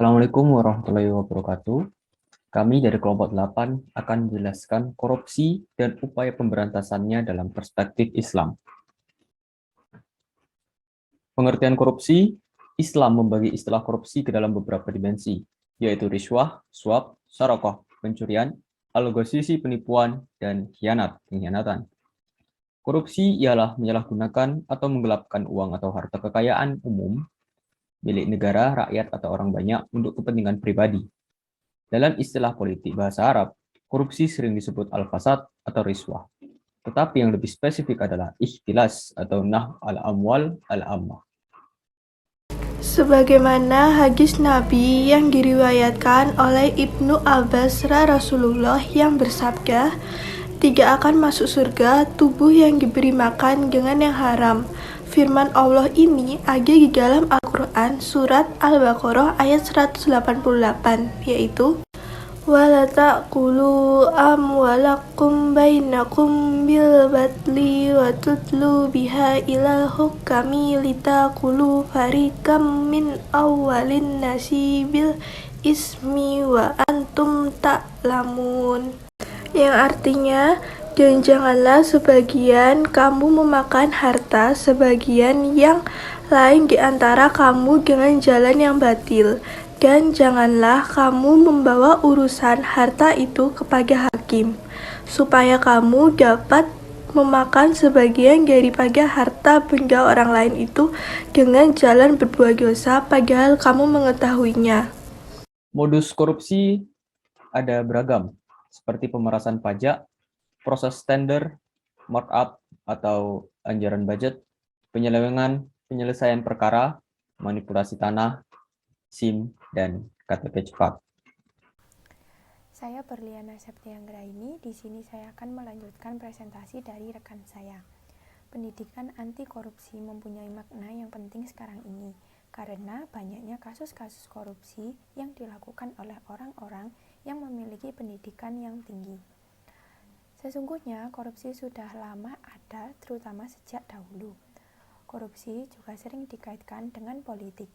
Assalamualaikum warahmatullahi wabarakatuh. Kami dari kelompok 8 akan menjelaskan korupsi dan upaya pemberantasannya dalam perspektif Islam. Pengertian korupsi, Islam membagi istilah korupsi ke dalam beberapa dimensi, yaitu riswah, suap, sarokoh, pencurian, algosisi penipuan, dan pengkhianatan. Korupsi ialah menyalahgunakan atau menggelapkan uang atau harta kekayaan umum milik negara, rakyat, atau orang banyak untuk kepentingan pribadi. Dalam istilah politik bahasa Arab, korupsi sering disebut al-fasad atau riswah. Tetapi yang lebih spesifik adalah ikhtilas atau nah al-amwal al-ammah. Sebagaimana hadis Nabi yang diriwayatkan oleh Ibnu Abbas Rasulullah yang bersabda, "Tiga akan masuk surga, tubuh yang diberi makan dengan yang haram." Firman Allah ini ada di dalam Al-Quran surat Al-Baqarah ayat 188, yaitu وَلَا تَأْكُلُوا أَمْوَالَكُمْ بَيْنَكُمْ بِالْبَاطِلِ وَتُدْلُوا بِهَا إِلَى الْحُكَّامِ لِتَأْكُلُوا فَرِيقًا مِنْ أَمْوَالِ النَّاسِ بِالْإِثْمِ وَأَنْتُمْ تَعْلَمُونَ, yang artinya, dan janganlah sebagian kamu memakan harta sebagian yang lain di antara kamu dengan jalan yang batil, dan janganlah kamu membawa urusan harta itu kepada hakim, supaya kamu dapat memakan sebagian daripada harta benda orang lain itu dengan jalan berbuat dosa, padahal kamu mengetahuinya. Modus korupsi ada beragam, seperti pemerasan pajak, proses tender, markup atau anggaran budget, penyelewengan, penyelesaian perkara, manipulasi tanah, SIM, dan KTP cepat. Saya Berliana Septianggraini. Di sini saya akan melanjutkan presentasi dari rekan saya. Pendidikan anti korupsi mempunyai makna yang penting sekarang ini, karena banyaknya kasus-kasus korupsi yang dilakukan oleh orang-orang yang memiliki pendidikan yang tinggi. Sesungguhnya korupsi sudah lama ada, terutama sejak dahulu. Korupsi juga sering dikaitkan dengan politik.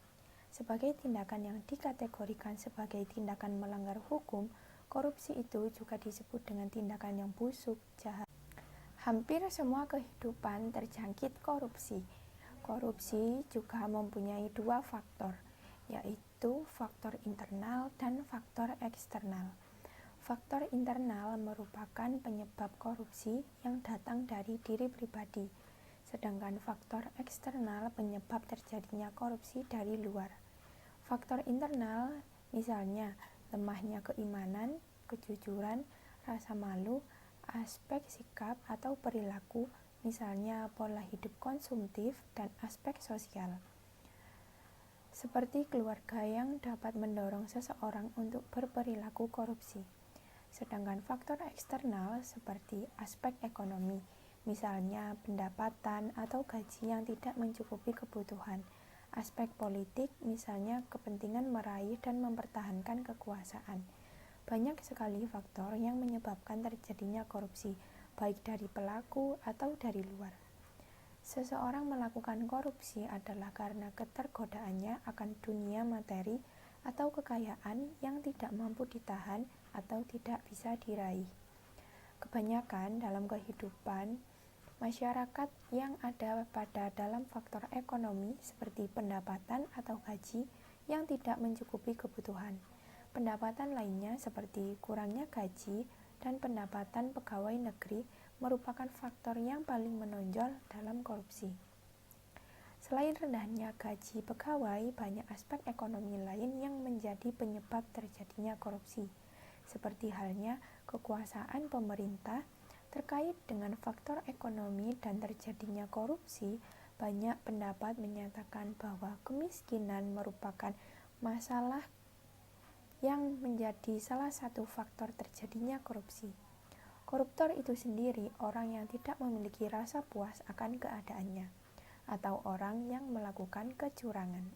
Sebagai tindakan yang dikategorikan sebagai tindakan melanggar hukum, korupsi itu juga disebut dengan tindakan yang busuk, jahat. Hampir semua kehidupan terjangkit korupsi. Korupsi juga mempunyai dua faktor, yaitu faktor internal dan faktor eksternal. Faktor internal merupakan penyebab korupsi yang datang dari diri pribadi, sedangkan faktor eksternal penyebab terjadinya korupsi dari luar. Faktor internal misalnya lemahnya keimanan, kejujuran, rasa malu, aspek sikap atau perilaku, misalnya pola hidup konsumtif, dan aspek sosial. Seperti keluarga yang dapat mendorong seseorang untuk berperilaku korupsi. Sedangkan faktor eksternal seperti aspek ekonomi, misalnya pendapatan atau gaji yang tidak mencukupi kebutuhan. Aspek politik, misalnya kepentingan meraih dan mempertahankan kekuasaan. Banyak sekali faktor yang menyebabkan terjadinya korupsi, baik dari pelaku atau dari luar. Seseorang melakukan korupsi adalah karena ketergodaannya akan dunia materi atau kekayaan yang tidak mampu ditahan atau tidak bisa diraih. Kebanyakan dalam kehidupan masyarakat yang ada pada dalam faktor ekonomi seperti pendapatan atau gaji yang tidak mencukupi kebutuhan. Pendapatan lainnya seperti kurangnya gaji dan pendapatan pegawai negeri merupakan faktor yang paling menonjol dalam korupsi. Selain rendahnya gaji pegawai, banyak aspek ekonomi lain yang menjadi penyebab terjadinya korupsi, seperti halnya kekuasaan pemerintah. Terkait dengan faktor ekonomi dan terjadinya korupsi, banyak pendapat menyatakan bahwa kemiskinan merupakan masalah yang menjadi salah satu faktor terjadinya korupsi. Koruptor itu sendiri orang yang tidak memiliki rasa puas akan keadaannya, atau orang yang melakukan kecurangan.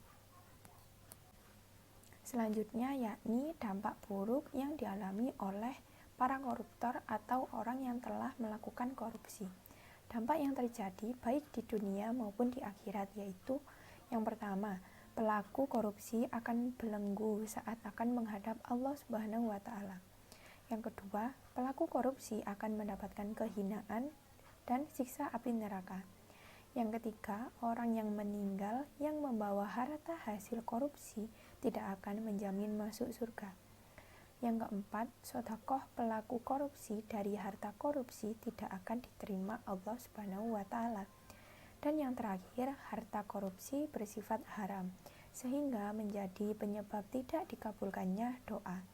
Selanjutnya yakni dampak buruk yang dialami oleh para koruptor atau orang yang telah melakukan korupsi. Dampak yang terjadi baik di dunia maupun di akhirat yaitu yang pertama, pelaku korupsi akan belenggu saat akan menghadap Allah Subhanahu wa Ta'ala. Yang kedua, pelaku korupsi akan mendapatkan kehinaan dan siksa api neraka. Yang ketiga, orang yang meninggal yang membawa harta hasil korupsi tidak akan menjamin masuk surga. Yang keempat, sedekah pelaku korupsi dari harta korupsi tidak akan diterima Allah Subhanahu wa Ta'ala. Dan yang terakhir, harta korupsi bersifat haram, sehingga menjadi penyebab tidak dikabulkannya doa.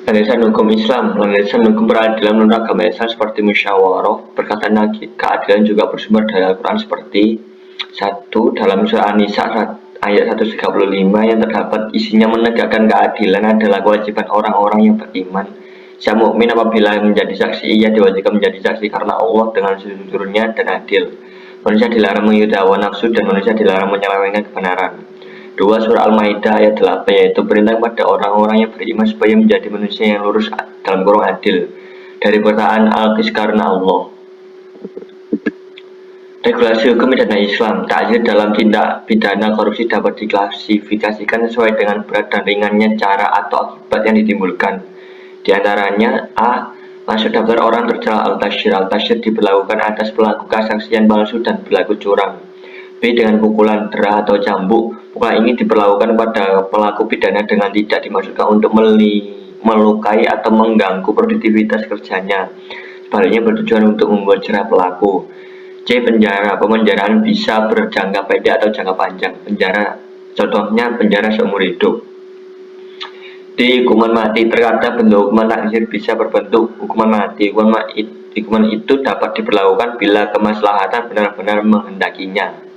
Landasan hukum Islam, landasan hukum peradilan menurut agama Islam seperti musyawarah, perkataan keadilan juga bersumber dari Al-Quran seperti 1. Dalam surah An-Nisa ayat 135 yang terdapat isinya menegakkan keadilan adalah kewajiban orang-orang yang beriman. Siapa mukmin apabila menjadi saksi, ia diwajibkan menjadi saksi karena Allah dengan sejujurnya dan adil. Manusia dilarang mengikuti hawa nafsu dan manusia dilarang menyelewengkan kebenaran. 2. Surah Al-Maidah ayat 8 yaitu perintah kepada orang-orang yang beriman supaya menjadi manusia yang lurus dalam kurung adil dari perkataan Al-Qis karena Allah. Regulasi hukum pidana Islam, ta'zir dalam tindak pidana korupsi dapat diklasifikasikan sesuai dengan berat dan ringannya cara atau akibat yang ditimbulkan. Di antaranya A. Masuk daftar orang tercela al-tasyir. Al-tasyir diberlakukan atas pelaku kesaksian palsu dan berlaku curang. B. Dengan pukulan, derah atau cambuk. Pukulan ini diperlakukan pada pelaku pidana dengan tidak dimaksudkan untuk melukai atau mengganggu produktivitas kerjanya. Sebaliknya bertujuan untuk membuat jerah pelaku. C. Penjara. Pemenjaraan bisa berjangka pendek atau jangka panjang. Penjara, contohnya penjara seumur hidup. D. Hukuman mati. Terkadang bentuk hukuman takzir bisa berbentuk hukuman mati. Hukuman itu dapat diberlakukan bila kemaslahatan benar-benar menghendakinya.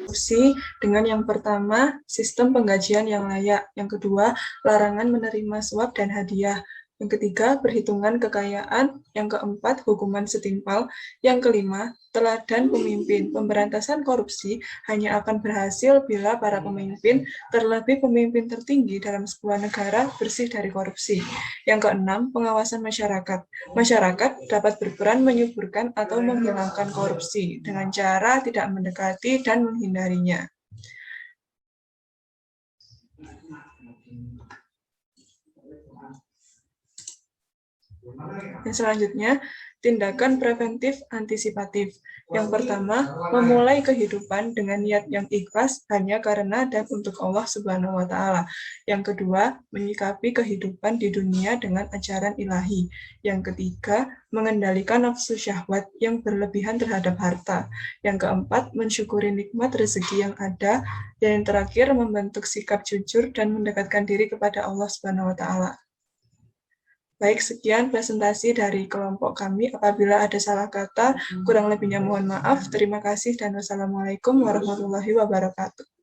Korupsi dengan yang pertama, sistem penggajian yang layak. Yang kedua, larangan menerima suap dan hadiah. Yang ketiga, perhitungan kekayaan. Yang keempat, hukuman setimpal. Yang kelima, teladan pemimpin. Pemberantasan korupsi hanya akan berhasil bila para pemimpin, terlebih pemimpin tertinggi dalam sebuah negara, bersih dari korupsi. Yang keenam, pengawasan masyarakat. Masyarakat dapat berperan menyuburkan atau menghilangkan korupsi dengan cara tidak mendekati dan menghindarinya. Dan selanjutnya, tindakan preventif antisipatif. Yang pertama, memulai kehidupan dengan niat yang ikhlas hanya karena dan untuk Allah Subhanahu wa Ta'ala. Yang kedua, menyikapi kehidupan di dunia dengan ajaran ilahi. Yang ketiga, mengendalikan nafsu syahwat yang berlebihan terhadap harta. Yang keempat, mensyukuri nikmat rezeki yang ada. Dan yang terakhir, membentuk sikap jujur dan mendekatkan diri kepada Allah Subhanahu wa Ta'ala. Baik, sekian presentasi dari kelompok kami. Apabila ada salah kata, kurang lebihnya mohon maaf. Terima kasih dan wassalamualaikum warahmatullahi wabarakatuh.